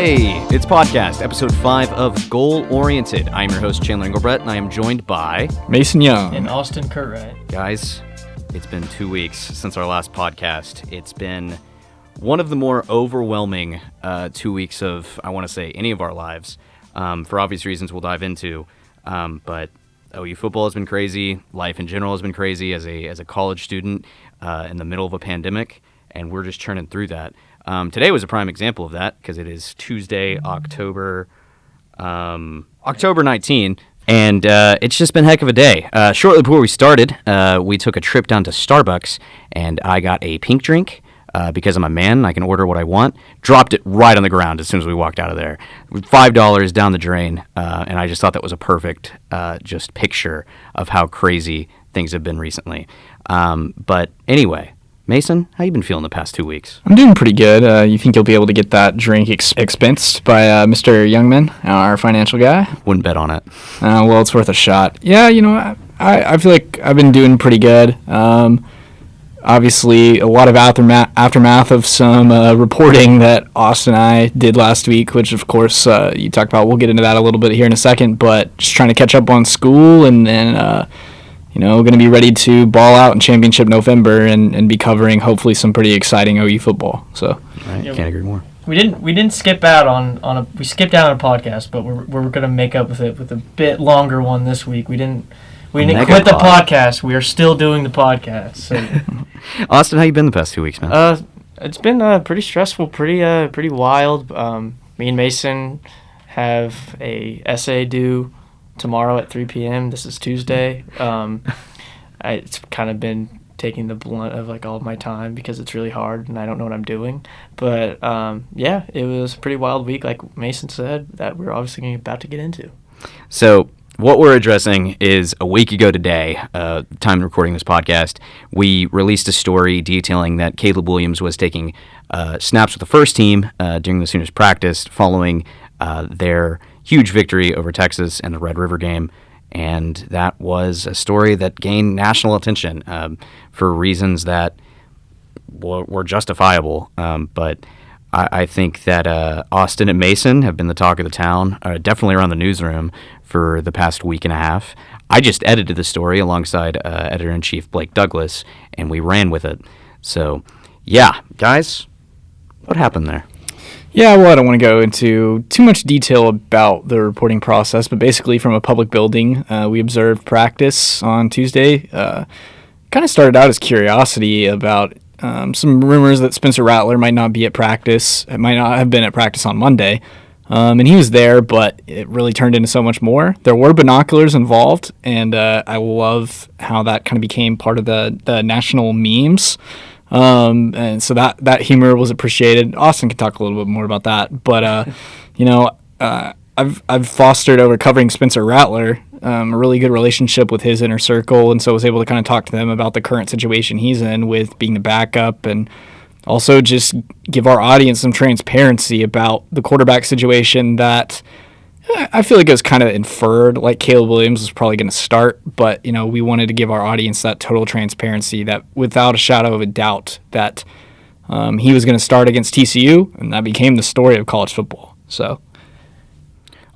Hey, it's podcast, episode 5 of Goal Oriented. I'm your host, Chandler Engelbrecht, and I am joined by Mason Young and Austin Curtright. Guys, it's been 2 weeks since our last podcast. It's been one of the more overwhelming 2 weeks of, I want to say, any of our lives. For obvious reasons we'll dive into. But OU football has been crazy. Life in general has been crazy as a college student in the middle of a pandemic, and we're just churning through that. Today was a prime example of that because it is Tuesday, October 19, and it's just been a heck of a day. Shortly before we started, we took a trip down to Starbucks, and I got a pink drink because I'm a man and I can order what I want. Dropped it right on the ground as soon as we walked out of there. $5 down the drain, and I just thought that was a perfect just picture of how crazy things have been recently. But anyway, Mason, how you been feeling the past 2 weeks? I'm doing pretty good. You think you'll be able to get that drink expensed by Mr. Youngman, our financial guy? Wouldn't bet on it. Well, it's worth a shot. Yeah, you know, I feel like I've been doing pretty good. Obviously, a lot of aftermath of some reporting that Austin and I did last week, which, of course, you talked about. We'll get into that a little bit here in a second, but just trying to catch up on school and then going to be ready to ball out in Championship November and be covering hopefully some pretty exciting OU football. So, right, can't agree more. We didn't skip out we skipped out on a podcast, but we're going to make up with it with a bit longer one this week. We didn't quit the podcast. We are still doing the podcast. So. Austin, how you been the past 2 weeks, man? It's been pretty stressful, pretty wild. Me and Mason have a essay due tomorrow at 3 p.m. This is Tuesday. It's kind of been taking the blunt of all of my time because it's really hard and I don't know what I'm doing. But it was a pretty wild week, like Mason said, that we're obviously about to get into. So what we're addressing is a week ago today, time of recording this podcast, we released a story detailing that Caleb Williams was taking snaps with the first team during the Sooners practice following their huge victory over Texas in the Red River game, and that was a story that gained national attention for reasons that were justifiable. But I think that Austin and Mason have been the talk of the town, definitely around the newsroom, for the past week and a half. I just edited the story alongside Editor-in-Chief Blake Douglas, and we ran with it. So, yeah, guys, what happened there? Yeah, well, I don't want to go into too much detail about the reporting process, but basically from a public building, we observed practice on Tuesday. Kind of started out as curiosity about some rumors that Spencer Rattler might not be at practice. It might not have been at practice on Monday. And he was there, but it really turned into so much more. There were binoculars involved, and I love how that kind of became part of the national memes. And so that humor was appreciated. Austin can talk a little bit more about that, but I've fostered over covering Spencer Rattler a really good relationship with his inner circle, and so was able to kind of talk to them about the current situation he's in with being the backup, and also just give our audience some transparency about the quarterback situation that I feel like it was kind of inferred, like Caleb Williams was probably going to start, but, we wanted to give our audience that total transparency that without a shadow of a doubt that he was going to start against TCU, and that became the story of college football. So,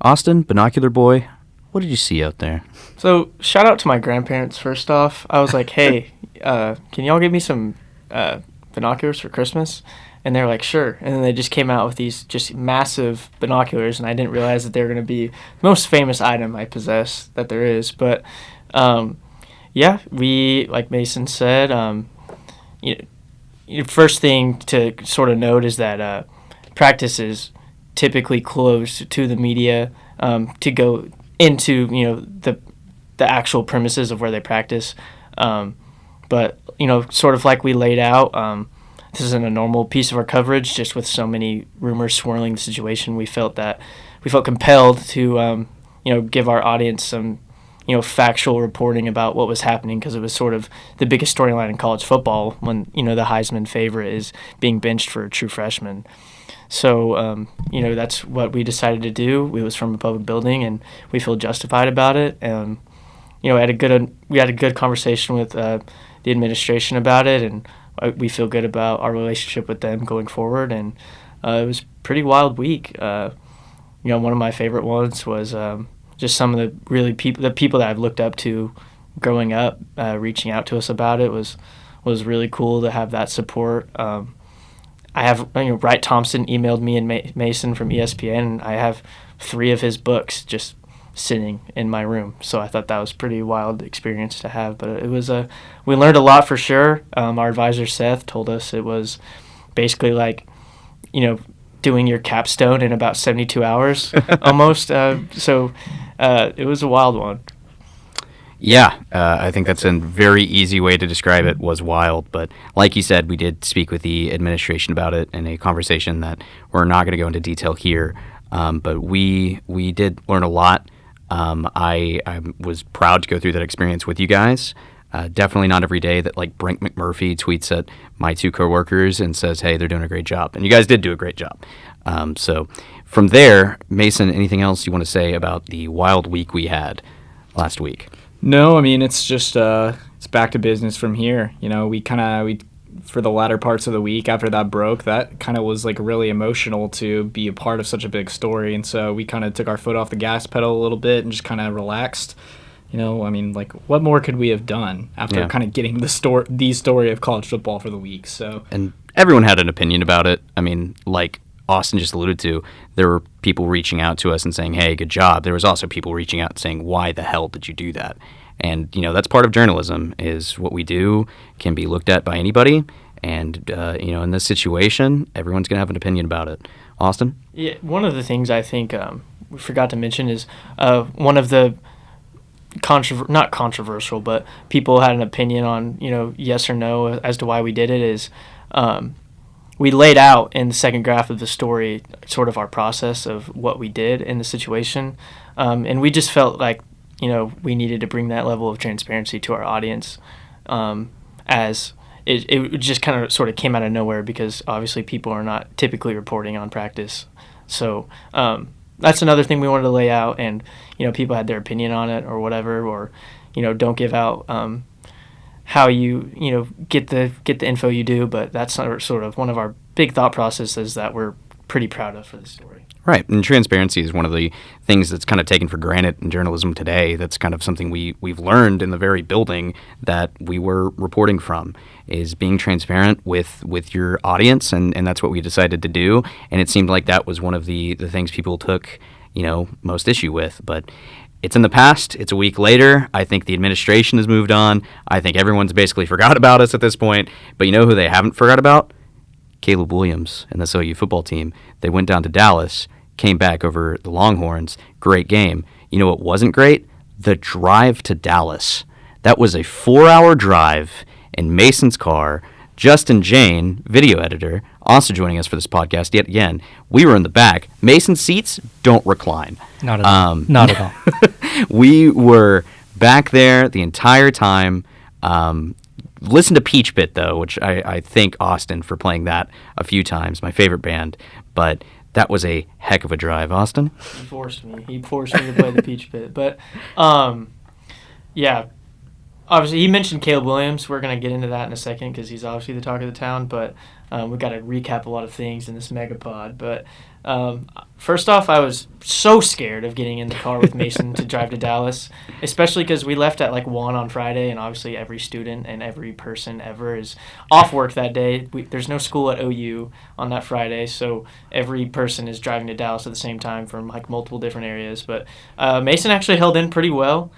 Austin, binocular boy, what did you see out there? So, shout out to my grandparents first off. I was like, hey, can y'all give me some binoculars for Christmas? And they were like, sure. And then they just came out with these just massive binoculars, and I didn't realize that they were going to be the most famous item I possess that there is. But, we, like Mason said, first thing to sort of note is that practice is typically closed to the media to go into, the actual premises of where they practice. But, sort of like we laid out, this isn't a normal piece of our coverage, just with so many rumors swirling the situation. We felt compelled to, give our audience some, factual reporting about what was happening, because it was sort of the biggest storyline in college football when, the Heisman favorite is being benched for a true freshman. So, that's what we decided to do. It was from a public building, and we feel justified about it. And, we had a good conversation with the administration about it, and we feel good about our relationship with them going forward. And it was a pretty wild week. One of my favorite ones was just some of the people that I've looked up to growing up, reaching out to us about it was really cool to have that support. I have Wright Thompson emailed me and Mason from ESPN, and I have 3 of his books just sitting in my room. So I thought that was a pretty wild experience to have. But it was we learned a lot for sure. Our advisor Seth told us it was basically like, doing your capstone in about 72 hours almost. So it was a wild one. Yeah, I think that's a very easy way to describe it, was wild. But like you said, we did speak with the administration about it in a conversation that we're not going to go into detail here. But we did learn a lot. I was proud to go through that experience with you guys. Definitely not every day that like Brent McMurphy tweets at my 2 coworkers and says, hey, they're doing a great job. And you guys did do a great job. So from there, Mason, anything else you want to say about the wild week we had last week? No, I mean, it's just it's back to business from here. We for the latter parts of the week after that broke, that kind of was like really emotional to be a part of such a big story. And so we kind of took our foot off the gas pedal a little bit and just kind of relaxed. I mean, like, what more could we have done after kind of getting the story of college football for the week? So, and everyone had an opinion about it. I mean, like Austin just alluded to, there were people reaching out to us and saying, hey, good job. There was also people reaching out and saying, why the hell did you do that? And, that's part of journalism, is what we do can be looked at by anybody. And, in this situation, everyone's going to have an opinion about it. Austin? Yeah, one of the things I think we forgot to mention is one of the not controversial, but people had an opinion on, yes or no as to why we did it, is we laid out in the second graph of the story sort of our process of what we did in the situation. And we just felt like, we needed to bring that level of transparency to our audience, as it just kind of sort of came out of nowhere, because obviously people are not typically reporting on practice. So that's another thing we wanted to lay out, and people had their opinion on it or whatever, or don't give out how you get the info you do, but that's sort of one of our big thought processes that we're pretty proud of for the story. Right, and transparency is one of the things that's kind of taken for granted in journalism today. That's kind of something we've learned in the very building that we were reporting from, is being transparent with your audience, and that's what we decided to do. And it seemed like that was one of the things people took, most issue with. But it's in the past. It's a week later. I think the administration has moved on. I think everyone's basically forgot about us at this point. But you know who they haven't forgot about? Caleb Williams and the OU football team. They went down to Dallas, came back over the Longhorns. Great game. You know what wasn't great? The drive to Dallas. That was a 4-hour drive in Mason's car. Justin Jayne, video editor, also joining us for this podcast yet again. We were in the back. Mason's seats don't recline. Not at all. Not at all. We were back there the entire time. Listen to Peach Pit, though, which I thank Austin for playing that a few times, my favorite band. But that was a heck of a drive, Austin. He forced me to play the Peach Pit. But, yeah, obviously he mentioned Caleb Williams. We're going to get into that in a second because he's obviously the talk of the town. But we've got to recap a lot of things in this megapod. But first off, I was so scared of getting in the car with Mason to drive to Dallas, especially because we left at like 1 on Friday, and obviously every student and every person ever is off work that day. There's no school at OU on that Friday, so every person is driving to Dallas at the same time from like multiple different areas. But Mason actually held in pretty well.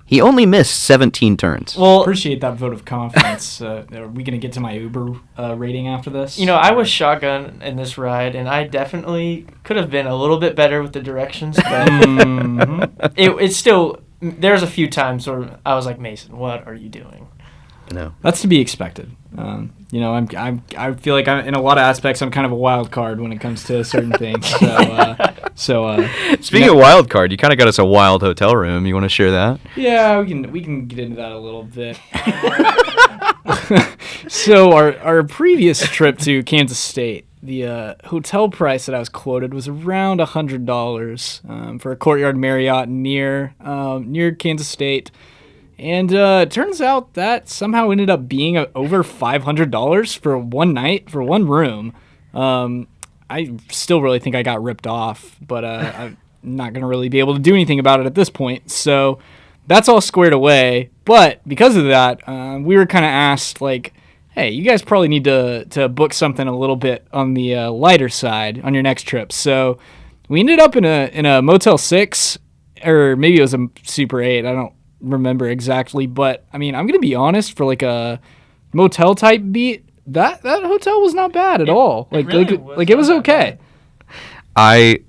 He only missed 17 turns. Well, appreciate that vote of confidence. Are we going to get to my Uber rating after this? I was shotgun in this ride, and I definitely could have been a little bit better with the directions, but it's still, there's a few times where I was like, Mason, what are you doing? No, that's to be expected. I feel like in a lot of aspects I'm kind of a wild card when it comes to certain things. Speaking of wild card, you kind of got us a wild hotel room. You want to share that? Yeah, we can get into that a little bit. So our previous trip to Kansas State, the hotel price that I was quoted was around $100 for a Courtyard Marriott near Kansas State. And it turns out that somehow ended up being over $500 for one night, for one room. I still really think I got ripped off, but I'm not going to really be able to do anything about it at this point. So that's all squared away. But because of that, we were kind of asked, like, hey, you guys probably need to book something a little bit on the lighter side on your next trip. So we ended up in a Motel 6, or maybe it was a Super 8. I don't remember exactly. But, I mean, I'm going to be honest, for like a motel type beat, that hotel was not bad at all. Like it was okay. I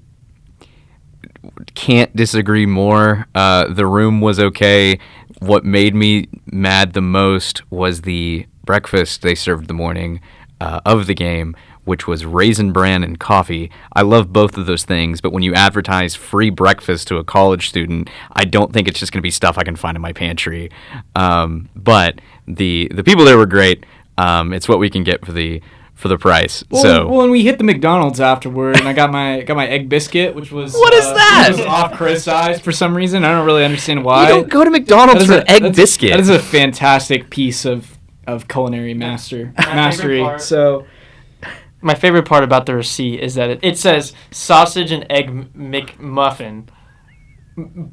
can't disagree more. The room was okay. What made me mad the most was the breakfast they served the morning of the game, which was raisin bran and coffee. I love both of those things, but when you advertise free breakfast to a college student, I don't think it's just going to be stuff I can find in my pantry. But the people there were great. It's what we can get for the price. Well, and we hit the McDonald's afterward, and I got my egg biscuit, which was what is that? Which was off criticized for some reason. I don't really understand why. You don't go to McDonald's for an egg biscuit. That is a fantastic piece of culinary mastery. So my favorite part about the receipt is that it says sausage and egg McMuffin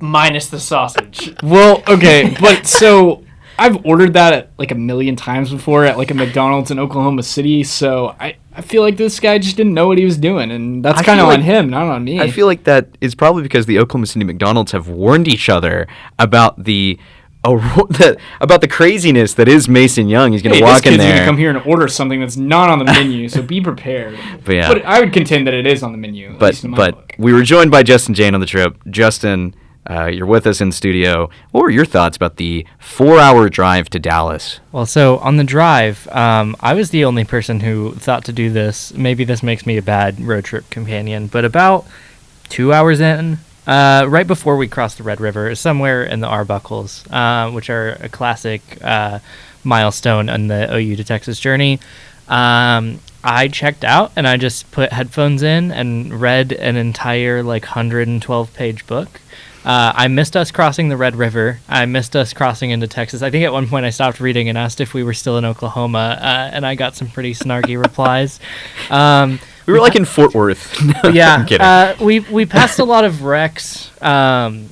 minus the sausage. Well, okay, but so I've ordered that at like 1 million times before at like a McDonald's in Oklahoma City, so I feel like this guy just didn't know what he was doing, and that's kind of on him, not on me. I feel like that is probably because the Oklahoma City McDonald's have warned each other about the craziness that is Mason Young. He's going to walk in there. This kid's going to come here and order something that's not on the menu, so be prepared. But I would contend that it is on the menu. But we were joined by Justin Jayne on the trip. Justin, you're with us in studio. What were your thoughts about the 4-hour drive to Dallas? Well, so on the drive, I was the only person who thought to do this. Maybe this makes me a bad road trip companion, but about 2 hours in, right before we crossed the Red River, somewhere in the Arbuckles, which are a classic milestone on the OU to Texas journey, I checked out and I just put headphones in and read an entire 112-page book. I missed us crossing the Red River. I missed us crossing into Texas. I think at one point I stopped reading and asked if we were still in Oklahoma, and I got some pretty snarky replies. We were in Fort Worth. No, yeah, I'm kidding. We passed a lot of wrecks, and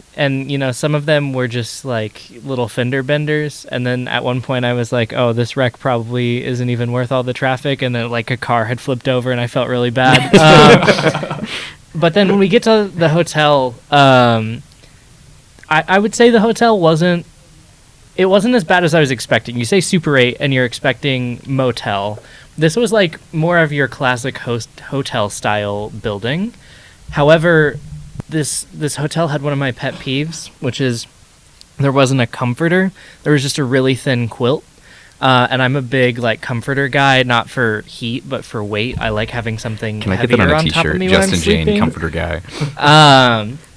some of them were just little fender benders. And then at one point I was like, "Oh, this wreck probably isn't even worth all the traffic." And then a car had flipped over, and I felt really bad. But then when we get to the hotel, I would say the hotel wasn't as bad as I was expecting. You say Super 8 and you're expecting motel. This was more of your classic hotel style building. However, this hotel had one of my pet peeves, which is there wasn't a comforter. There was just a really thin quilt. And I'm a big comforter guy, not for heat, but for weight. I like having something Can I heavier get that on a on top of t-shirt? me when I'm Justin sleeping. Jayne, comforter guy.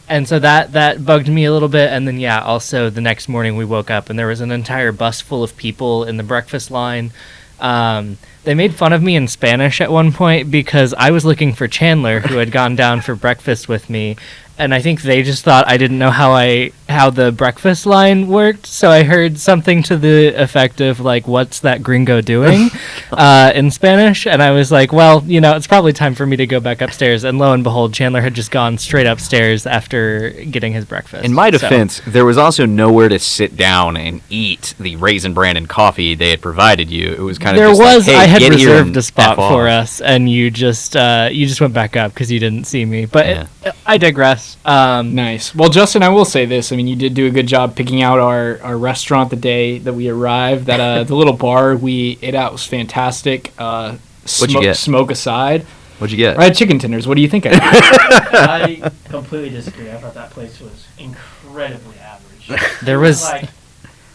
And so that bugged me a little bit. And then, also the next morning we woke up and there was an entire bus full of people in the breakfast line. They made fun of me in Spanish at one point because I was looking for Chandler, who had gone down for breakfast with me. And I think they just thought I didn't know how the breakfast line worked. So I heard something to the effect of "What's that gringo doing?" In Spanish, and I was like, "Well, it's probably time for me to go back upstairs." And lo and behold, Chandler had just gone straight upstairs after getting his breakfast. In my defense, there was also nowhere to sit down and eat the raisin bran and coffee they had provided you. It was kind of I had reserved a spot for us, and you just went back up because you didn't see me. But I digress. Nice. Well, Justin, I will say this. I mean, you did do a good job picking out our restaurant the day that we arrived. That the little bar we ate at was fantastic. What'd you get? Smoke aside. What'd you get? I had chicken tenders. What do you think I did? I completely disagree. I thought that place was incredibly average. There was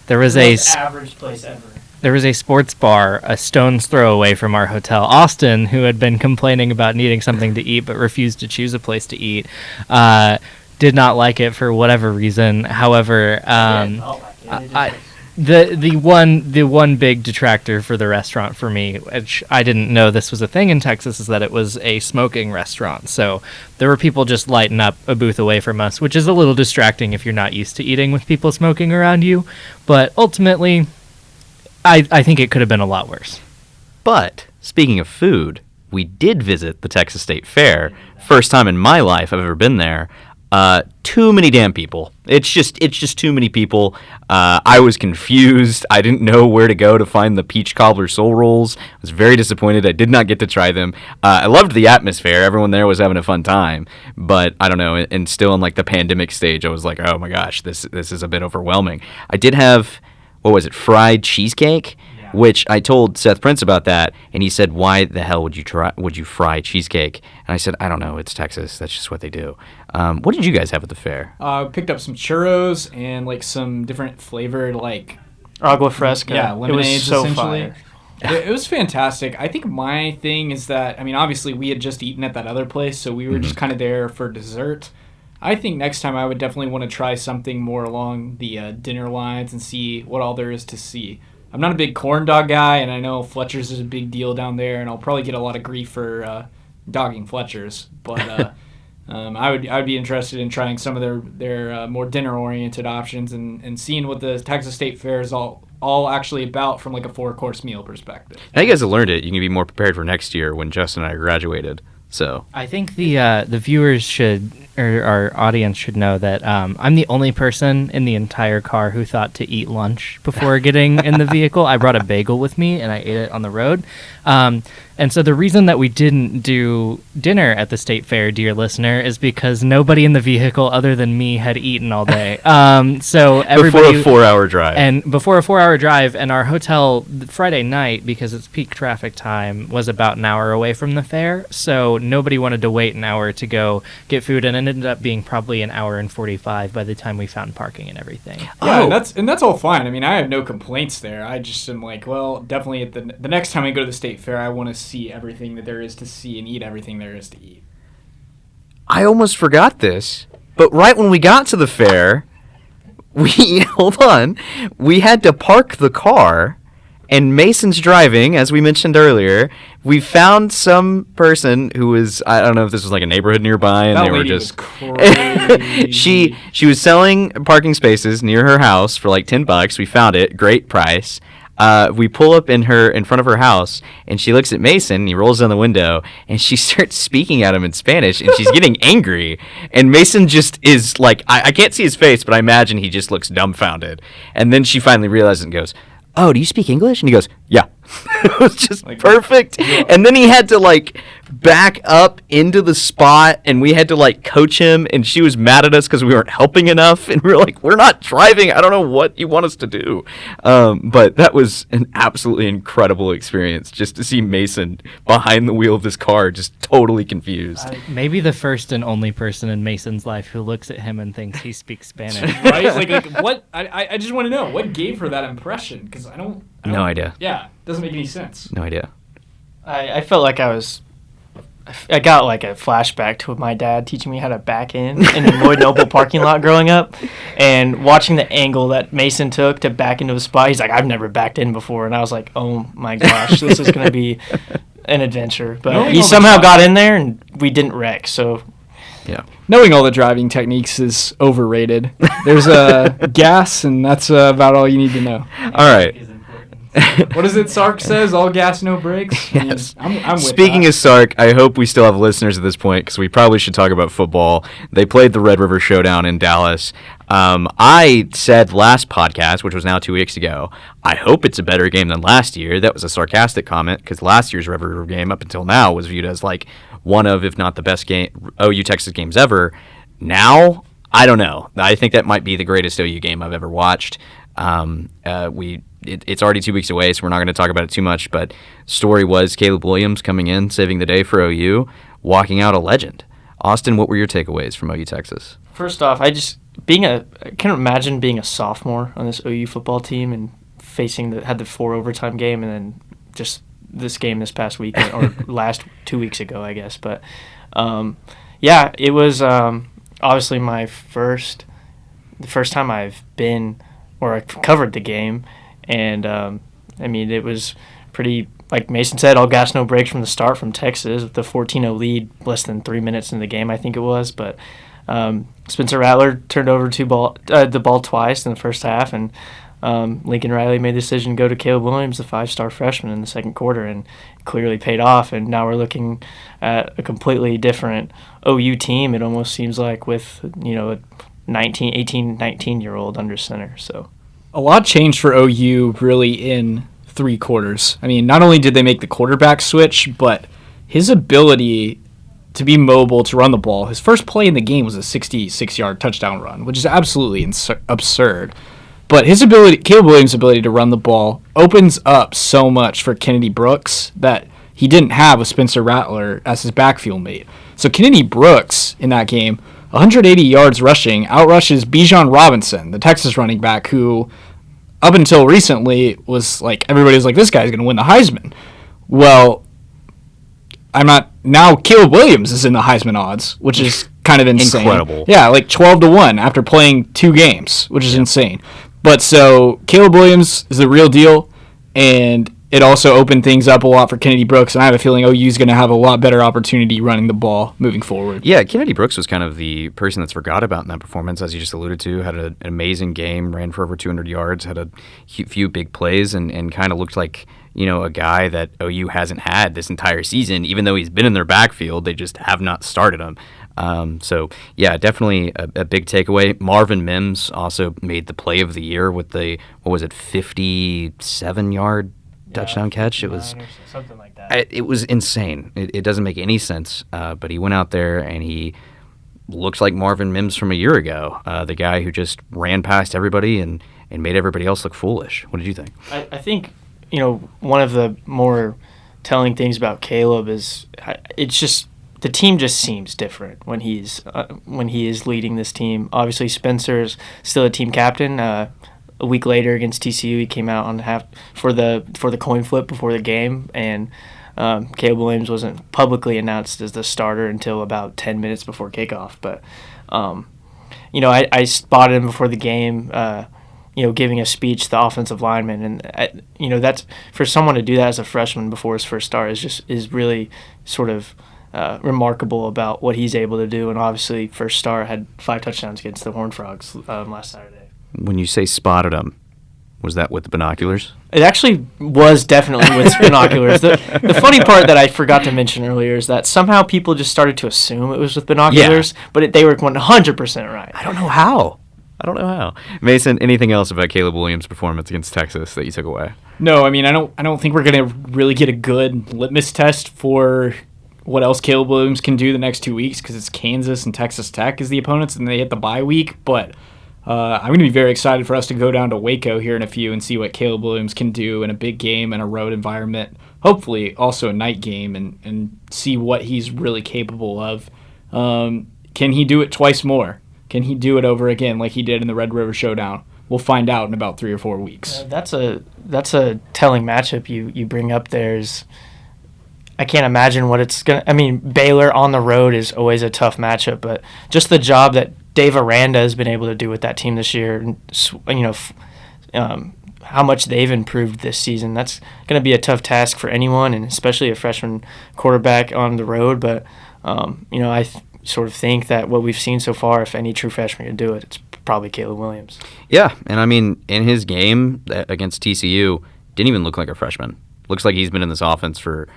the most average place ever. There was a sports bar a stone's throw away from our hotel. Austin, who had been complaining about needing something to eat but refused to choose a place to eat, did not like it for whatever reason. However, the one big detractor for the restaurant for me, which I didn't know this was a thing in Texas, is that it was a smoking restaurant. So there were people just lighting up a booth away from us, which is a little distracting if you're not used to eating with people smoking around you. But ultimately, I think it could have been a lot worse. But speaking of food, we did visit the Texas State Fair. First time in my life I've ever been there. Too many damn people. It's just too many people. I was confused. I didn't know where to go to find the peach cobbler soul rolls. I was very disappointed. I did not get to try them. I loved the atmosphere. Everyone there was having a fun time. But I don't know. And still in like the pandemic stage, I was like, oh my gosh, this is a bit overwhelming. I did have, what was it, fried cheesecake? Which I told Seth Prince about that, and he said, "Why the hell would you fry cheesecake?" And I said, "I don't know. It's Texas. That's just what they do." What did you guys have at the fair? Picked up some churros and like some different flavored like agua fresca. Yeah, lemonades. It was so essentially. fire. It was fantastic. I think my thing is that, I mean, obviously we had just eaten at that other place, so we were just kind of there for dessert. I think next time I would definitely want to try something more along the dinner lines and see what all there is to see. I'm not a big corn dog guy, and I know Fletcher's is a big deal down there, and I'll probably get a lot of grief for dogging Fletcher's. But I would be interested in trying some of their more dinner-oriented options and seeing what the Texas State Fair is all actually about from like a 4-course meal perspective. Now you guys have learned it. You can be more prepared for next year when Justin and I graduated. So I think the viewers should, or our audience should know that I'm the only person in the entire car who thought to eat lunch before getting in the vehicle. I brought a bagel with me and I ate it on the road. And so the reason that we didn't do dinner at the State Fair, dear listener, is because nobody in the vehicle other than me had eaten all day. So everybody before a 4-hour drive. And before a 4-hour drive, and our hotel Friday night, because it's peak traffic time, was about an hour away from the fair. So nobody wanted to wait an hour to go get food, and it ended up being probably an hour and 45 by the time we found parking and everything. Yeah, and that's all fine. I mean, I have no complaints there. I just am like, well, definitely at the next time we go to the State Fair, I want to see everything that there is to see and eat everything there is to eat. I almost forgot this, but right when we got to the fair, we had to park the car, and Mason's driving, as we mentioned earlier. We found some person who was, I don't know if this was like a neighborhood nearby, and That they were lady just was crazy. she was selling parking spaces near her house for like $10. We found it, great price. We pull up in front of her house, and she looks at Mason, and he rolls down the window, and she starts speaking at him in Spanish, and she's getting angry. And Mason just is like, I can't see his face, but I imagine he just looks dumbfounded. And then she finally realizes and goes, "Oh, do you speak English?" And he goes, "Yeah." It was just like, perfect. Yeah. And then he had to like back up into the spot, and we had to like coach him, and she was mad at us because we weren't helping enough, and we were like, "We're not driving. I don't know what you want us to do." But that was an absolutely incredible experience, just to see Mason behind the wheel of this car, just totally confused. Maybe the first and only person in Mason's life who looks at him and thinks he speaks Spanish. Right? Like what? I just want to know what gave her that impression, because I don't. No idea. Yeah, doesn't make any sense. No idea. I felt like I got like a flashback to my dad teaching me how to back in the Lloyd Noble parking lot growing up, and watching the angle that Mason took to back into a spot. He's like, "I've never backed in before," and I was like, "Oh my gosh, this is going to be an adventure." But he somehow got in there, and we didn't wreck. So yeah, knowing all the driving techniques is overrated. There's gas, and that's about all you need to know. All right. What is it Sark says? All gas, no brakes? Yes. I mean, I'm with Speaking that. of Sark, I hope we still have listeners at this point, because we probably should talk about football. They played the Red River Showdown in Dallas. I said last podcast, which was now 2 weeks ago, I hope it's a better game than last year. That was a sarcastic comment, because last year's Red River game up until now was viewed as like one of, if not the best OU Texas games ever. Now, I don't know. I think that might be the greatest OU game I've ever watched. It's already 2 weeks away, so we're not going to talk about it too much, but story was Caleb Williams coming in, saving the day for OU, walking out a legend. Austin, what were your takeaways from OU Texas? first off, I can't imagine being a sophomore on this OU football team and had the 4 overtime game and then just this game this past weekend or last 2 weeks ago, I guess. But yeah, it was obviously the first time I've been or I covered the game, and I mean, it was pretty, like Mason said, all gas, no brakes from the start from Texas with the 14-0 lead less than 3 minutes in the game, I think it was. But Spencer Rattler turned over the ball twice in the first half, and Lincoln Riley made the decision to go to Caleb Williams, the 5-star freshman, in the second quarter, and clearly paid off. And now we're looking at a completely different OU team, it almost seems like, with, a 18, 19-year-old under center. So a lot changed for OU really in 3 quarters. I mean, not only did they make the quarterback switch, but his ability to be mobile, to run the ball. His first play in the game was a 66-yard touchdown run, which is absolutely absurd. But his ability, Caleb Williams' ability to run the ball, opens up so much for Kennedy Brooks that he didn't have with Spencer Rattler as his backfield mate. So Kennedy Brooks in that game, 180 yards rushing, outrushes Bijan Robinson, the Texas running back, who up until recently was like, everybody was like, this guy's going to win the Heisman. Well, now Caleb Williams is in the Heisman odds, which is kind of insane. Incredible. Yeah, like 12-1 after playing 2 games, which is insane. But so Caleb Williams is the real deal, and it also opened things up a lot for Kennedy Brooks, and I have a feeling OU is going to have a lot better opportunity running the ball moving forward. Yeah, Kennedy Brooks was kind of the person that's forgot about in that performance, as you just alluded to. Had an amazing game, ran for over 200 yards, had a few big plays, and kind of looked like, a guy that OU hasn't had this entire season. Even though he's been in their backfield, they just have not started him. So, yeah, definitely a big takeaway. Marvin Mims also made the play of the year with the, 57-yard touchdown catch. It was something like that. It was insane. It doesn't make any sense. But he went out there and he looks like Marvin Mims from a year ago, the guy who just ran past everybody and made everybody else look foolish. What did you think? I think, one of the more telling things about Caleb is it's just the team just seems different when he is leading this team. Obviously, Spencer's still a team captain. A week later against TCU, he came out on for the coin flip before the game, and Caleb Williams wasn't publicly announced as the starter until about 10 minutes before kickoff. But I spotted him before the game, giving a speech to the offensive lineman, and that's, for someone to do that as a freshman before his first start is really sort of remarkable about what he's able to do. And obviously, first start had 5 touchdowns against the Horned Frogs last Saturday. When you say spotted him, was that with the binoculars? It actually was definitely with binoculars. The funny part that I forgot to mention earlier is that somehow people just started to assume it was with binoculars, but they were 100% right. I don't know how. Mason, anything else about Caleb Williams' performance against Texas that you took away? No, I mean, I don't think we're going to really get a good litmus test for what else Caleb Williams can do the next 2 weeks, because it's Kansas and Texas Tech as the opponents, and they hit the bye week. But I'm going to be very excited for us to go down to Waco here in a few and see what Caleb Williams can do in a big game and a road environment, hopefully also a night game, and see what he's really capable of. Can he do it twice more? Can he do it over again like he did in the Red River Showdown? We'll find out in about 3 or 4 weeks. That's a telling matchup you bring up there. I can't imagine what it's going to – I mean, Baylor on the road is always a tough matchup, but just the job that Dave Aranda has been able to do with that team this year, how much they've improved this season, that's going to be a tough task for anyone, and especially a freshman quarterback on the road. But, I sort of think that what we've seen so far, if any true freshman can do it, it's probably Caleb Williams. Yeah, and I mean, in his game against TCU, didn't even look like a freshman. Looks like he's been in this offense for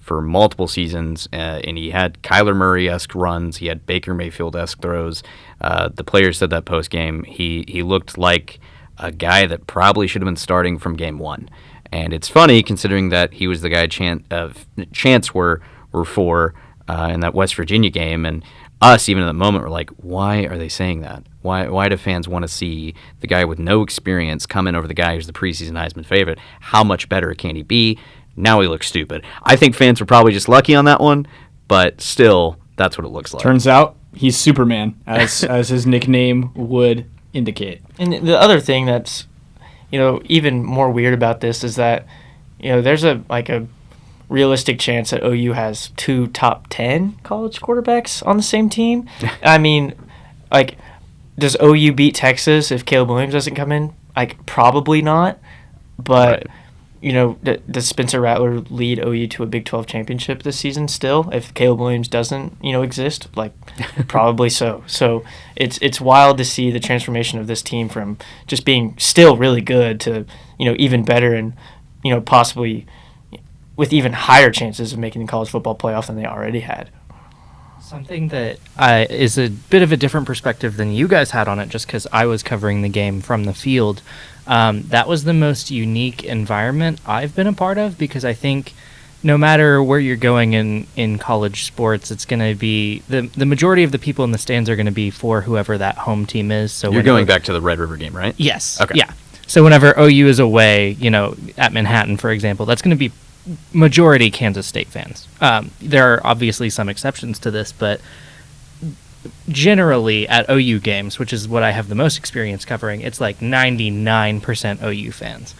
multiple seasons, and he had Kyler Murray-esque runs. He had Baker Mayfield-esque throws. The players said that post-game. He looked like a guy that probably should have been starting from game 1. And it's funny, considering that he was the guy chants were for in that West Virginia game, and us, even at the moment, were like, why are they saying that? Why do fans want to see the guy with no experience come in over the guy who's the preseason Heisman favorite? How much better can he be? Now he looks stupid. I think fans were probably just lucky on that one, but still, that's what it looks like. Turns out he's Superman, as his nickname would indicate. And the other thing that's, even more weird about this is that, there's a realistic chance that OU has 2 top 10 college quarterbacks on the same team. I mean, does OU beat Texas if Caleb Williams doesn't come in? Probably not. But, does Spencer Rattler lead OU to a Big 12 championship this season still? If Caleb Williams doesn't, exist, probably so. So it's wild to see the transformation of this team from just being still really good to, even better and, possibly with even higher chances of making the college football playoff than they already had. Something that is a bit of a different perspective than you guys had on it, just because I was covering the game from the field. That was the most unique environment I've been a part of, because I think no matter where you're going in college sports, it's going to be the majority of the people in the stands are going to be for whoever that home team is. So you're going back to the Red River game, right? Yes. Okay. Yeah. So whenever OU is away, at Manhattan, for example, that's going to be majority Kansas State fans. There are obviously some exceptions to this, but generally at OU games, which is what I have the most experience covering, it's 99% OU fans.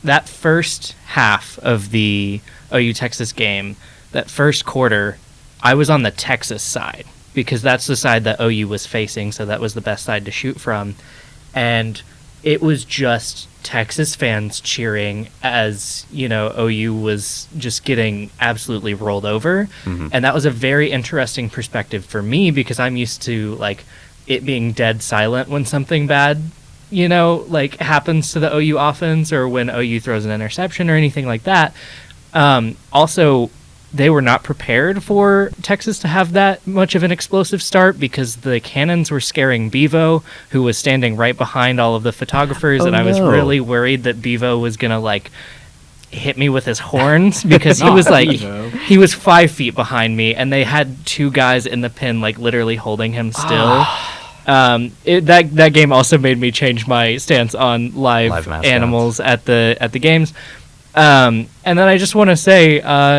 That first half of the OU Texas game, that first quarter, I was on the Texas side because that's the side that OU was facing, so that was the best side to shoot from. And it was just Texas fans cheering as, OU was just getting absolutely rolled over. Mm-hmm. And that was a very interesting perspective for me because I'm used to, it being dead silent when something bad, happens to the OU offense or when OU throws an interception or anything like that. Also, they were not prepared for Texas to have that much of an explosive start because the cannons were scaring Bevo, who was standing right behind all of the photographers, and I was really worried that Bevo was gonna hit me with his horns because he was 5 feet behind me, and they had two guys in the pen literally holding him still. That game also made me change my stance on live animals at the games. And then I just want to say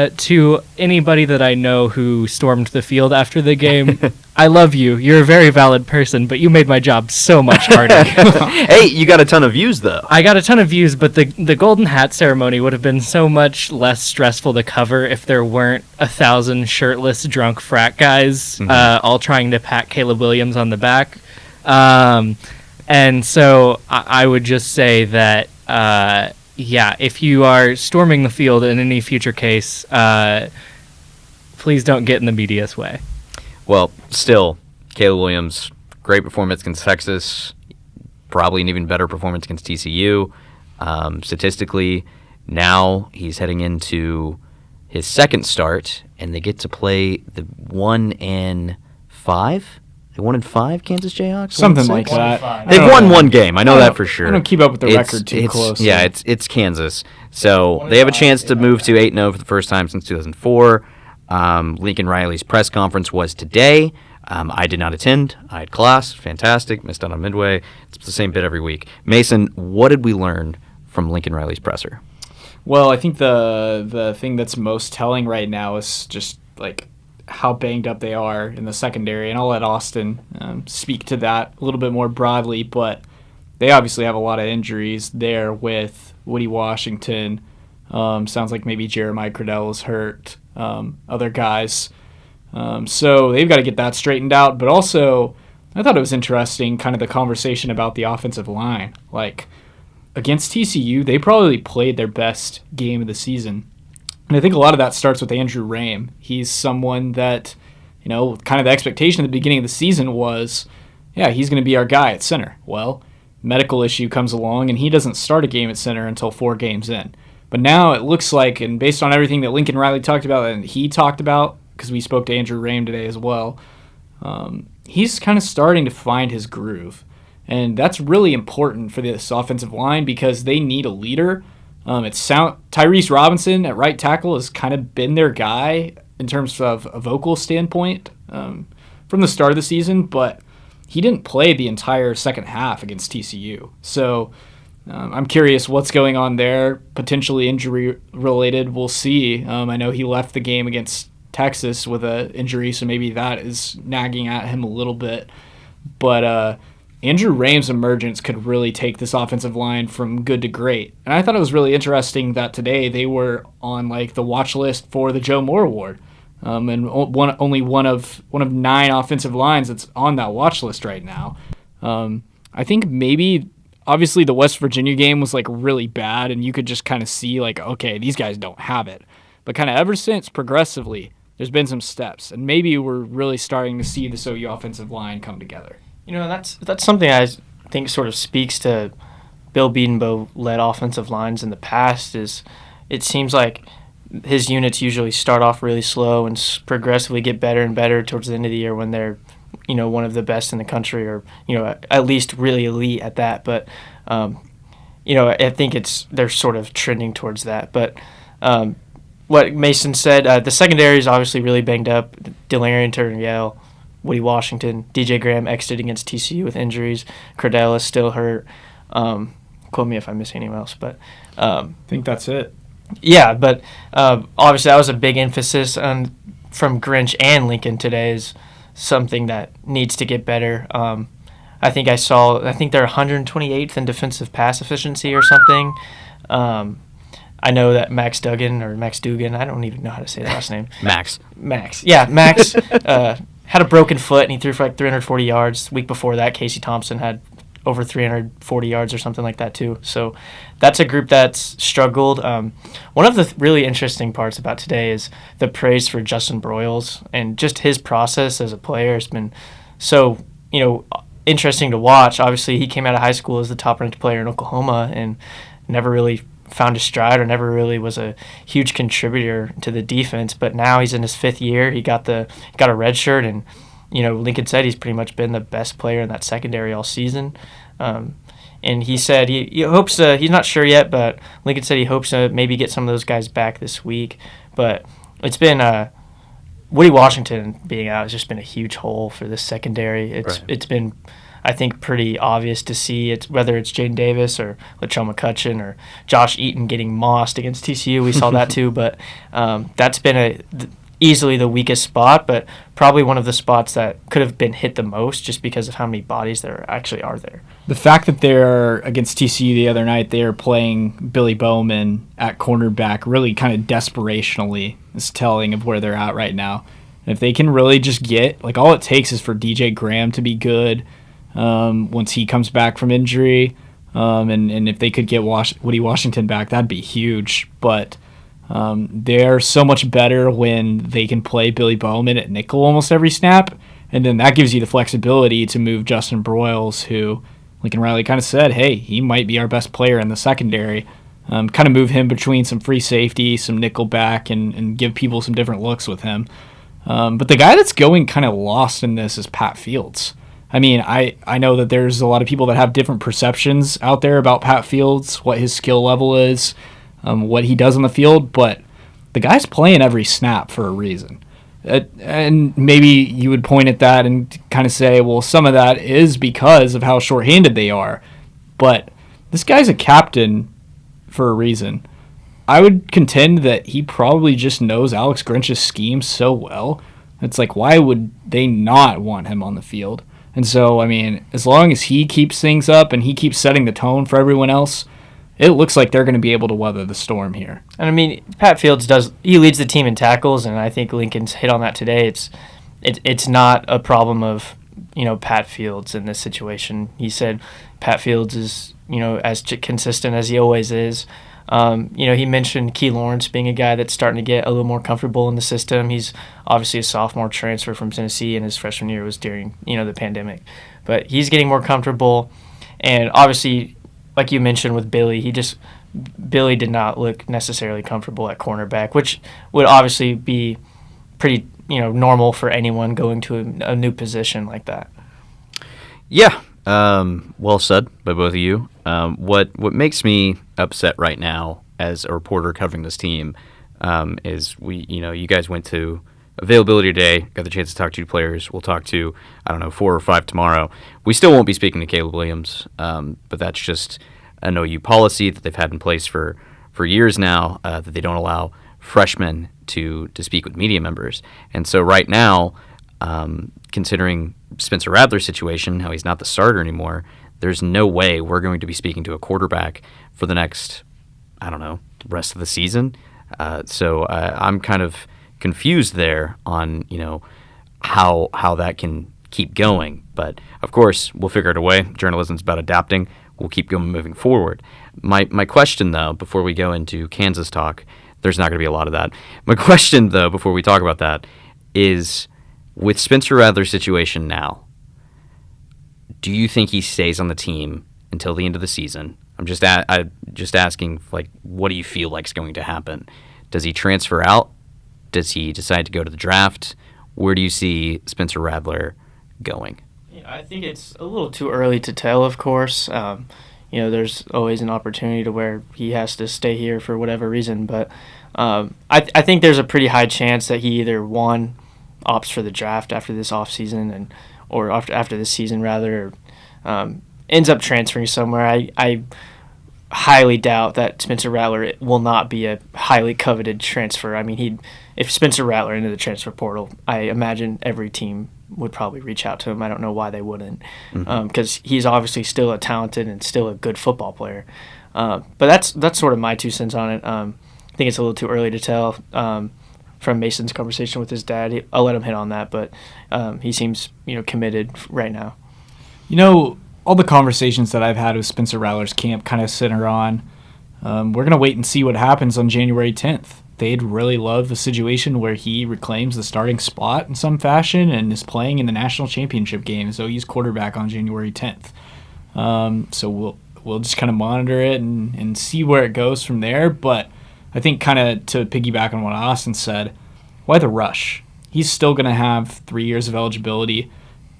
to anybody that I know who stormed the field after the game, I love you. You're a very valid person, but you made my job so much harder. Hey, you got a ton of views, though. I got a ton of views, but the Golden Hat ceremony would have been so much less stressful to cover if there weren't 1,000 shirtless, drunk frat guys all trying to pat Caleb Williams on the back. And so I would just say that... if you are storming the field in any future case, please don't get in the media's way. Well, still, Caleb Williams, great performance against Texas, probably an even better performance against TCU. Statistically, now he's heading into his second start, and they get to play the 1-5. They 1-5 Kansas Jayhawks? Something like that. They've won one game. I know that for sure. I don't keep up with the record too closely. Yeah, it's Kansas. So they have a chance to move to 8-0 for the first time since 2004. Lincoln Riley's press conference was today. I did not attend. I had class. Fantastic. Missed out on midway. It's the same bit every week. Mason, what did we learn from Lincoln Riley's presser? Well, I think the thing that's most telling right now is just how banged up they are in the secondary, and I'll let Austin speak to that a little bit more broadly, but they obviously have a lot of injuries there with Woody Washington. Sounds like maybe Jeremiah Cradell is hurt, other guys. So they've got to get that straightened out, but also I thought it was interesting kind of the conversation about the offensive line. Against TCU, they probably played their best game of the season. And I think a lot of that starts with Andrew Rame. He's someone that, kind of the expectation at the beginning of the season was, he's going to be our guy at center. Well, medical issue comes along, and he doesn't start a game at center until 4 games in. But now it looks like, and based on everything that Lincoln Riley talked about and he talked about, because we spoke to Andrew Rame today as well, he's kind of starting to find his groove. And that's really important for this offensive line because they need a leader. Tyrese Robinson at right tackle has kind of been their guy in terms of a vocal standpoint from the start of the season, but he didn't play the entire second half against TCU. So I'm curious what's going on there, potentially injury related. We'll see. I know he left the game against Texas with an injury, so maybe that is nagging at him a little bit. But Andrew Rame's emergence could really take this offensive line from good to great. And I thought it was really interesting that today they were on the watch list for the Joe Moore Award. And only one of 9 offensive lines that's on that watch list right now. I think maybe obviously the West Virginia game was like really bad, and you could just kind of see like, okay, these guys don't have it. But kind of ever since, progressively, there's been some steps, and maybe we're really starting to see this OU offensive line come together. That's something I think sort of speaks to Bill Bedenbaugh-led offensive lines in the past. Is it seems like his units usually start off really slow and progressively get better and better towards the end of the year when they're, one of the best in the country, or at least really elite at that. But I think they're sort of trending towards that. But what Mason said, the secondary is obviously really banged up. Delarian Turner-Yell, Woody Washington, DJ Graham exited against TCU with injuries. Cordell is still hurt. Quote me if I miss anyone else, but I think that's it. Yeah, but obviously that was a big emphasis from Grinch and Lincoln today, is something that needs to get better. I think they're 128th in defensive pass efficiency or something. I know that Max Dugan, I don't even know how to say the last name. Max. Yeah, Max had a broken foot, and he threw for like 340 yards. The week before that, Casey Thompson had over 340 yards or something like that too. So that's a group that's struggled. One of the really interesting parts about today is the praise for Justin Broyles, and just his process as a player has been so, interesting to watch. Obviously, he came out of high school as the top-ranked player in Oklahoma and never really found his stride, or never really was a huge contributor to the defense. But now he's in his 5th year. He got a red shirt, and Lincoln said he's pretty much been the best player in that secondary all season. And he said he hopes, he's not sure yet, but Lincoln said he hopes to maybe get some of those guys back this week. But it's been Woody Washington being out has just been a huge hole for this secondary. It's been, I think, pretty obvious to see. Whether it's Jayne Davis or Latrell McCutcheon or Josh Eaton getting mossed against TCU. We saw that too, but that's been easily the weakest spot, but probably one of the spots that could have been hit the most, just because of how many bodies there actually are there. The fact that they're against TCU the other night, they are playing Billy Bowman at cornerback really kind of desperationally is telling of where they're at right now. And if they can really just get, like, all it takes is for DJ Graham to be good once he comes back from injury, and if they could get Woody Washington back, that'd be huge. But they're so much better when they can play Billy Bowman at nickel almost every snap, and then that gives you the flexibility to move Justin Broyles, who Lincoln Riley kind of said, hey, he might be our best player in the secondary. Kind of move him between some free safety, some nickel back, and give people some different looks with him. But the guy that's going kind of lost in this is Pat Fields. I mean, I know that there's a lot of people that have different perceptions out there about Pat Fields, what his skill level is, what he does on the field, but the guy's playing every snap for a reason. And maybe you would point at that and kind of say, well, some of that is because of how shorthanded they are. But this guy's a captain for a reason. I would contend that he probably just knows Alex Grinch's scheme so well. It's like, why would they not want him on the field? And so, I mean, as long as he keeps things up and he keeps setting the tone for everyone else, it looks like they're going to be able to weather the storm here. And I mean, Pat Fields he leads the team in tackles, and I think Lincoln's hit on that today. It's not a problem of, Pat Fields in this situation. He said Pat Fields is, as consistent as he always is. He mentioned Key Lawrence being a guy that's starting to get a little more comfortable in the system. He's obviously a sophomore transfer from Tennessee, and his freshman year was during, the pandemic. But he's getting more comfortable, and obviously, like you mentioned with Billy, Billy did not look necessarily comfortable at cornerback, which would obviously be pretty, normal for anyone going to a new position like that. Yeah, well said by both of you. What makes me upset right now as a reporter covering this team is you guys went to availability today, got the chance to talk to 2 players. We'll talk to, 4 or 5 tomorrow. We still won't be speaking to Caleb Williams, but that's just an OU policy that they've had in place for years now, that they don't allow freshmen to speak with media members. And so right now, considering Spencer Rattler's situation, how he's not the starter anymore, there's no way we're going to be speaking to a quarterback for the next, the rest of the season. So I'm kind of confused there on, how that can keep going. But, of course, we'll figure it a way. Journalism's about adapting. we'll keep going moving forward. My question, though, before we go into Kansas talk, there's not going to be a lot of that. My question, though, before we talk about that, is with Spencer Rattler's situation now, do you think he stays on the team until the end of the season? I'm just asking, like, what do you feel like is going to happen? Does he transfer out? Does he decide to go to the draft? Where do you see Spencer Rattler going? Yeah, I think it's a little too early to tell, of course. There's always an opportunity to where he has to stay here for whatever reason. But I think there's a pretty high chance that he either, one, opts for the draft after this offseason or after this season, rather, or ends up transferring somewhere. I highly doubt that Spencer Rattler will not be a highly coveted transfer. I mean, if Spencer Rattler into the transfer portal, I imagine every team would probably reach out to him. I don't know why they wouldn't, because he's obviously still a talented and still a good football player. But that's sort of my 2 cents on it. I think it's a little too early to tell. From Mason's conversation with his dad, I'll let him hit on that, but he seems committed right now. All the conversations that I've had with Spencer Rattler's camp kind of center on, we're going to wait and see what happens on January 10th. They'd really love a situation where he reclaims the starting spot in some fashion and is playing in the national championship game as OU's quarterback on January 10th. So we'll just kind of monitor it and see where it goes from there. But I think kind of to piggyback on what Austin said, why the rush? He's still going to have 3 years of eligibility,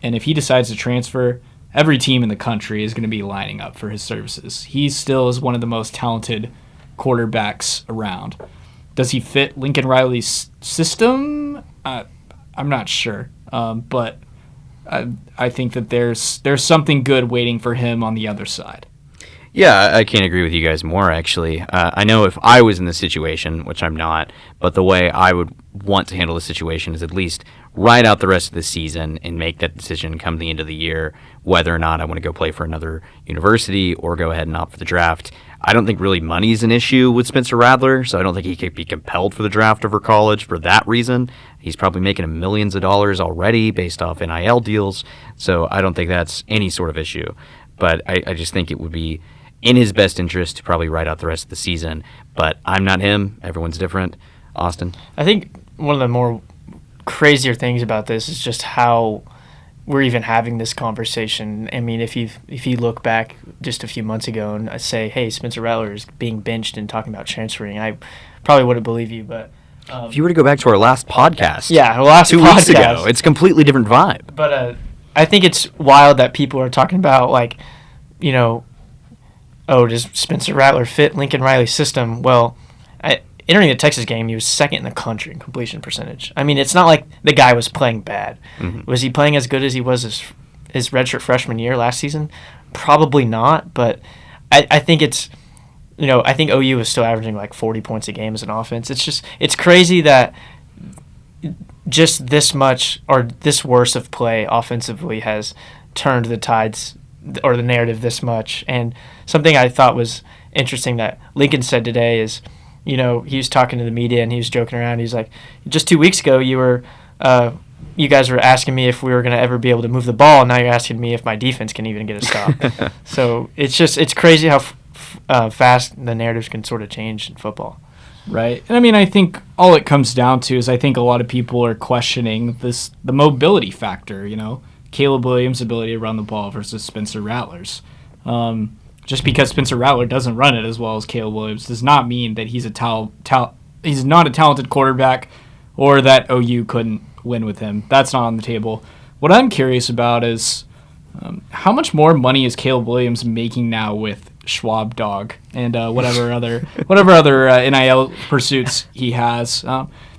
and if he decides to transfer, every team in the country is going to be lining up for his services. He still is one of the most talented quarterbacks around. Does he fit Lincoln Riley's system? I'm not sure, but I think that there's something good waiting for him on the other side. Yeah, I can't agree with you guys more, actually. I know if I was in this situation, which I'm not, but the way I would want to handle the situation is at least ride out the rest of the season and make that decision come the end of the year, whether or not I want to go play for another university or go ahead and opt for the draft. I don't think really money is an issue with Spencer Rattler, so I don't think he could be compelled for the draft over college for that reason. He's probably making millions of dollars already based off NIL deals, so I don't think that's any sort of issue. But I just think it would be in his best interest to probably ride out the rest of the season. But I'm not him. Everyone's different. Austin? I think one of the more crazier things about this is just how we're even having this conversation. I mean, if you look back just a few months ago and say, hey, Spencer Rattler is being benched and talking about transferring, I probably wouldn't believe you. But if you were to go back to our last podcast, our last 2 weeks ago, it's a completely different vibe. But I think it's wild that people are talking about, like, does Spencer Rattler fit Lincoln Riley's system? Well, entering the Texas game, he was second in the country in completion percentage. I mean, it's not like the guy was playing bad. Mm-hmm. Was he playing as good as he was his redshirt freshman year last season? Probably not, but I think it's, I think OU is still averaging like 40 points a game as an offense. It's crazy that just this much or this worse of play offensively has turned the tides or the narrative this much. And something I thought was interesting that Lincoln said today is, he was talking to the media and he was joking around. He's like, just 2 weeks ago, you guys were asking me if we were going to ever be able to move the ball, and now you're asking me if my defense can even get a stop. So it's crazy how fast the narratives can sort of change in football. Right. And I mean, I think all it comes down to is I think a lot of people are questioning the mobility factor, Caleb Williams' ability to run the ball versus Spencer Rattler's. Just because Spencer Rattler doesn't run it as well as Caleb Williams does not mean that he's he's not a talented quarterback or that OU couldn't win with him. That's not on the table. What I'm curious about is how much more money is Caleb Williams making now with Schwab Dog and whatever other NIL pursuits he has.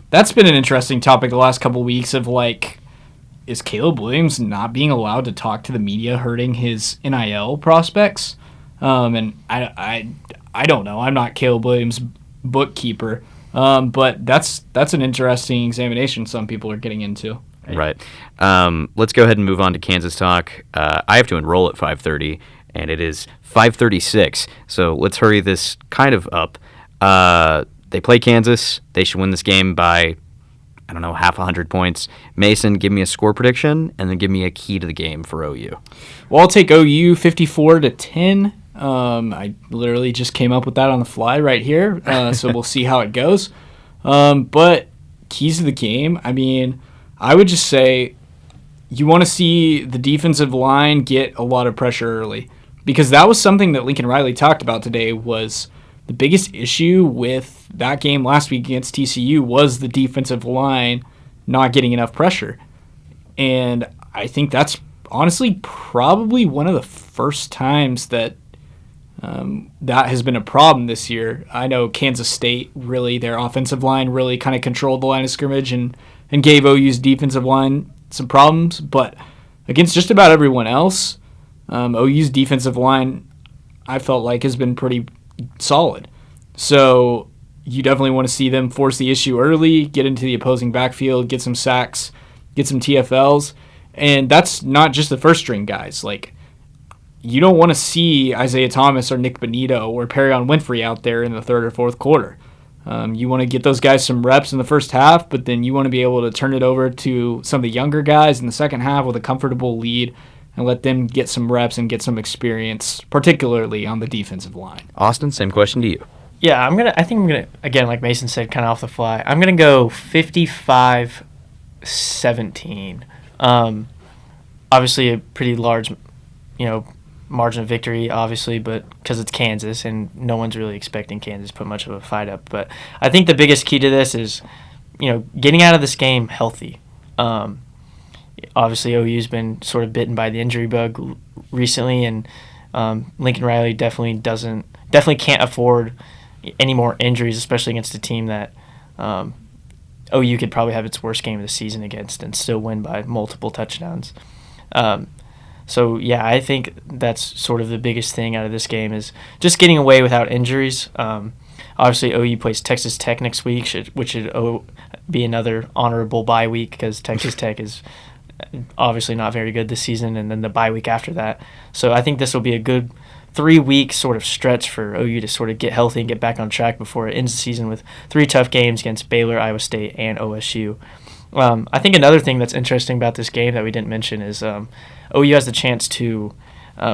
That's been an interesting topic the last couple weeks of like, is Caleb Williams not being allowed to talk to the media hurting his NIL prospects? And I don't know. I'm not Caleb Williams' bookkeeper, but that's an interesting examination some people are getting into. Right. Let's go ahead and move on to Kansas talk. I have to enroll at 5:30, and it is 5:36. So let's hurry this kind of up. They play Kansas. They should win this game by, I don't know, 100 points. Mason, give me a score prediction, and then give me a key to the game for OU. Well, I'll take OU 54-10. I literally just came up with that on the fly right here, so we'll see how it goes. But keys to the game, I mean, I would just say you want to see the defensive line get a lot of pressure early, because that was something that Lincoln Riley talked about today. Was the biggest issue with that game last week against TCU was the defensive line not getting enough pressure. And I think that's honestly probably one of the first times that that has been a problem this year. I know Kansas State, really, their offensive line really kind of controlled the line of scrimmage and gave OU's defensive line some problems. But against just about everyone else, OU's defensive line, I felt like, has been pretty solid. So you definitely want to see them force the issue early, get into the opposing backfield, get some sacks, get some TFLs. And that's not just the first string guys. Like, you don't want to see Isaiah Thomas or Nick Bonito or Perrion Winfrey out there in the third or fourth quarter. You want to get those guys some reps in the first half, but then you want to be able to turn it over to some of the younger guys in the second half with a comfortable lead and let them get some reps and get some experience, particularly on the defensive line. Austin, same question to you. Yeah, I think I'm gonna, again, like Mason said, kind of off the fly, I'm gonna go 55-17. Obviously a pretty large, margin of victory, obviously, but because it's Kansas and no one's really expecting Kansas to put much of a fight up. But I think the biggest key to this is, getting out of this game healthy. Obviously, OU's been sort of bitten by the injury bug recently, and Lincoln Riley definitely can't afford any more injuries, especially against a team that OU could probably have its worst game of the season against and still win by multiple touchdowns. So, yeah, I think that's sort of the biggest thing out of this game is just getting away without injuries. Obviously, OU plays Texas Tech next week, which should be another honorable bye week because Texas Tech is obviously not very good this season, and then the bye week after that. So I think this will be a good 3-week sort of stretch for OU to sort of get healthy and get back on track before it ends the season with 3 tough games against Baylor, Iowa State, and OSU. I think another thing that's interesting about this game that we didn't mention is OU has the chance to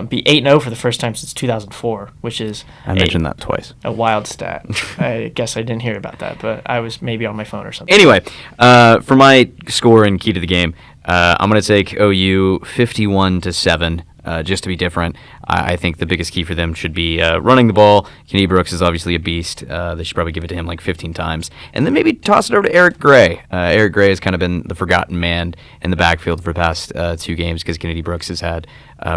be 8-0 for the first time since 2004, which is I mentioned that twice. A wild stat. I guess I didn't hear about that, but I was maybe on my phone or something. Anyway, for my score and key to the game, I'm going to take OU 51-7. Just to be different, I think the biggest key for them should be running the ball. Kenny Brooks is obviously a beast. They should probably give it to him like 15 times. And then maybe toss it over to Eric Gray. Eric Gray has kind of been the forgotten man in the backfield for the past 2 games because Kennedy Brooks has had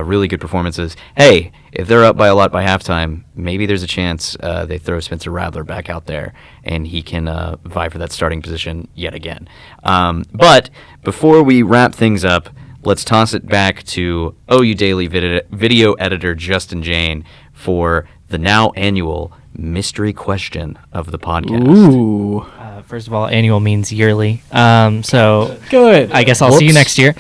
really good performances. Hey, if they're up by a lot by halftime, maybe there's a chance they throw Spencer Rattler back out there and he can vie for that starting position yet again. But before we wrap things up, let's toss it back to OU Daily video editor Justin Jayne for the now annual mystery question of the podcast. Ooh. First of all, annual means yearly. So good. I guess I'll see you next year.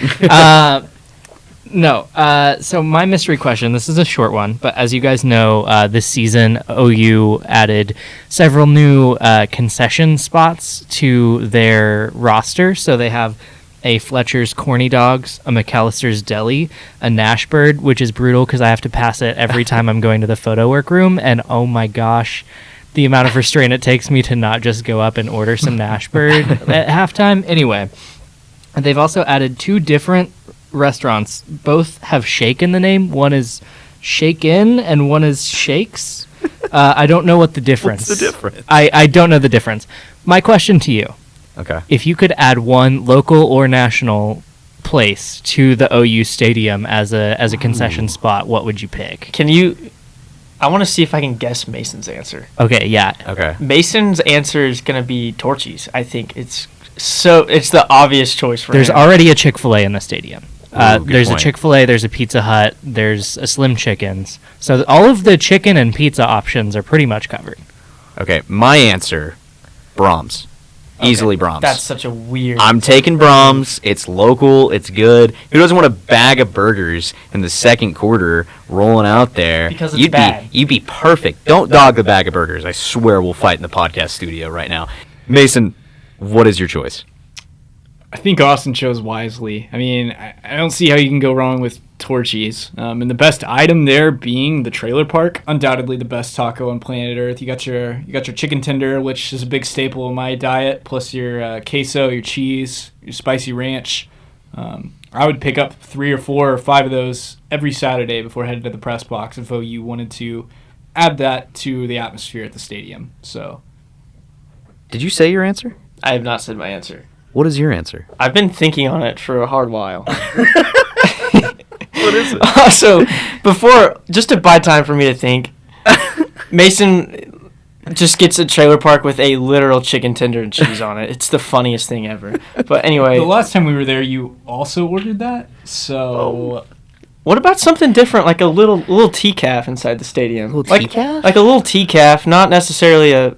So my mystery question, this is a short one, but as you guys know, this season OU added several new concession spots to their roster. So they have a Fletcher's Corny Dogs, a McAllister's Deli, a Nashbird, which is brutal because I have to pass it every time I'm going to the photo work room, and oh my gosh, the amount of restraint it takes me to not just go up and order some Nashbird at halftime. Anyway, they've also added 2 different restaurants. Both have Shake in the name. One is Shake In and one is Shakes. I don't know what the difference. What's the difference? I don't know the difference. My question to you. Okay. If you could add one local or national place to the OU stadium as a concession spot, what would you pick? I want to see if I can guess Mason's answer. Okay, yeah. Okay. Mason's answer is going to be Torchy's. I think it's the obvious choice for There's him. already a Chick-fil-A in the stadium. Good There's point. a Chick-fil-A, there's a Pizza Hut, there's a Slim Chickens. So all of the chicken and pizza options are pretty much covered. Okay, my answer, Brahms. Easily Brahms. That's such a weird... I'm taking Brahms. It's local. It's good. Who doesn't want a bag of burgers in the second quarter rolling out there? Because it's bad. You'd be perfect. Don't dog the bag of burgers. I swear we'll fight in the podcast studio right now. Mason, what is your choice? I think Austin chose wisely. I mean, I don't see how you can go wrong with Torchy's. And the best item there being the trailer park. Undoubtedly the best taco on planet Earth. You got your chicken tender, which is a big staple in my diet, plus your queso, your cheese, your spicy ranch. I would pick up 3 or 4 or 5 of those every Saturday before heading to the press box if OU wanted to add that to the atmosphere at the stadium. So, Did you say your answer? I have not said my answer. What is your answer? I've been thinking on it for a hard while. What is it? Also, just to buy time for me to think, Mason just gets a trailer park with a literal chicken tender and cheese on it. It's the funniest thing ever. But anyway. The last time we were there, you also ordered that? So... What about something different, like a little TCAF inside the stadium? A little TCAF? Like a little TCAF, not necessarily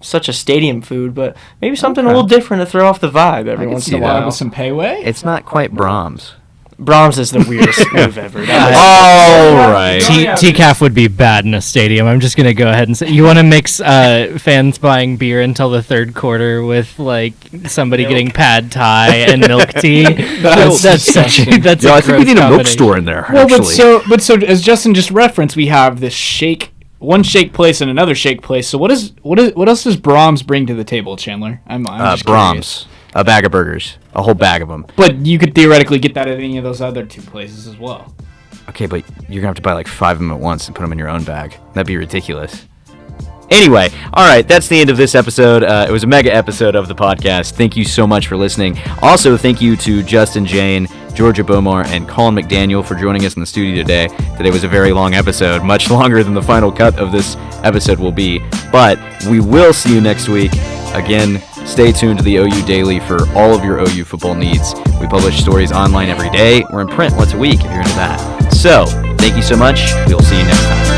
such a stadium food, but maybe something a little different to throw off the vibe every once in a while. With some payway? It's not quite Brahms. Brahms is the weirdest move ever. Right. TCAF would be bad in a stadium. I'm just gonna go ahead and say you want to mix fans buying beer until the third quarter with like somebody getting pad thai and milk tea. that's I think we need a milk store in there. Well, actually. but so as Justin just referenced, we have this one shake place and another shake place. So what else does Brahms bring to the table, Chandler? I'm just Brahms. curious. A bag of burgers. A whole bag of them. But you could theoretically get that at any of those other 2 places as well. Okay, but you're going to have to buy like 5 of them at once and put them in your own bag. That'd be ridiculous. Anyway, all right, that's the end of this episode. It was a mega episode of the podcast. Thank you so much for listening. Also, thank you to Justin, Jayne, Georgia Bomar, and Collin McDaniel for joining us in the studio today. Today was a very long episode, much longer than the final cut of this episode will be. But we will see you next week. Again, stay tuned to the OU Daily for all of your OU football needs. We publish stories online every day. We're in print once a week if you're into that. So, thank you so much. We'll see you next time.